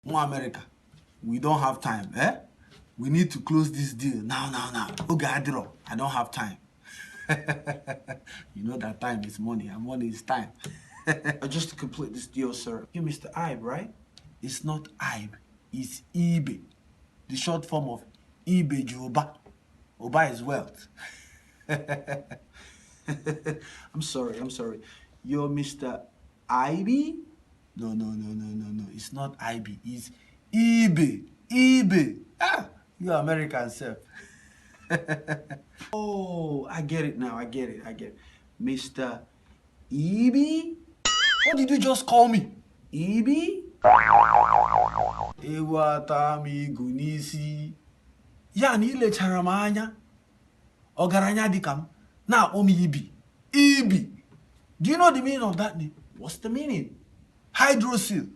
More America, we don't have time, eh? We need to close this deal now. Okay, I don't have time. You know that time is money, and money is time. Just to complete this deal, sir, you Mr. Ibe, right? It's not Ibe, it's Ibe. The short form of Ibe Juba. Oba is wealth. I'm sorry. You're Mr. Ibe? No. It's not IB. It's eBay. Ah, you American self. Oh, I get it now. I get it. Mr. EB? What did you just call me? EB? Ewatami gunisi. Ya ni ile charamanya. Ogaranya dikam. Na omi EB. EB. Do you know the meaning of that name? What's the meaning? Hydrocele.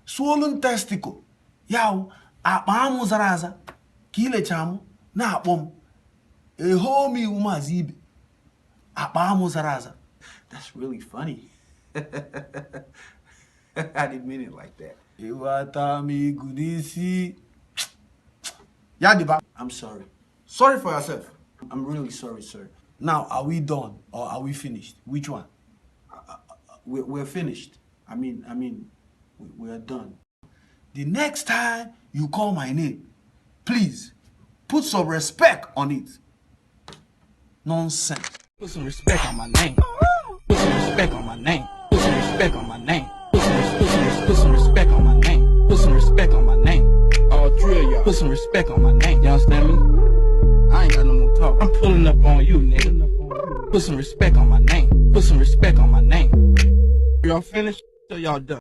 Swollen testicle. Yaw, akpamu zaraza. Kile chamu. Na akpom. Ehomi umazibe. Akpamu zaraza. That's really funny. I didn't mean it like that. Iwatami gudisi. Yadiba. I'm sorry. Sorry for yourself. I'm really sorry, sir. Now, are we done or are we finished? Which one? We're finished. I mean, we're done. The next time you call my name, please put some respect on it. Nonsense. Put some respect on my name. Put some respect on my name. Put some respect on my name. Put some respect on my name. Put some respect on my name. All three of y'all. Put some respect on my name. You understand me? I ain't got no more talk. I'm pulling up on you, nigga. Put some respect on my name. Put some respect on my name. Y'all finished? So y'all done.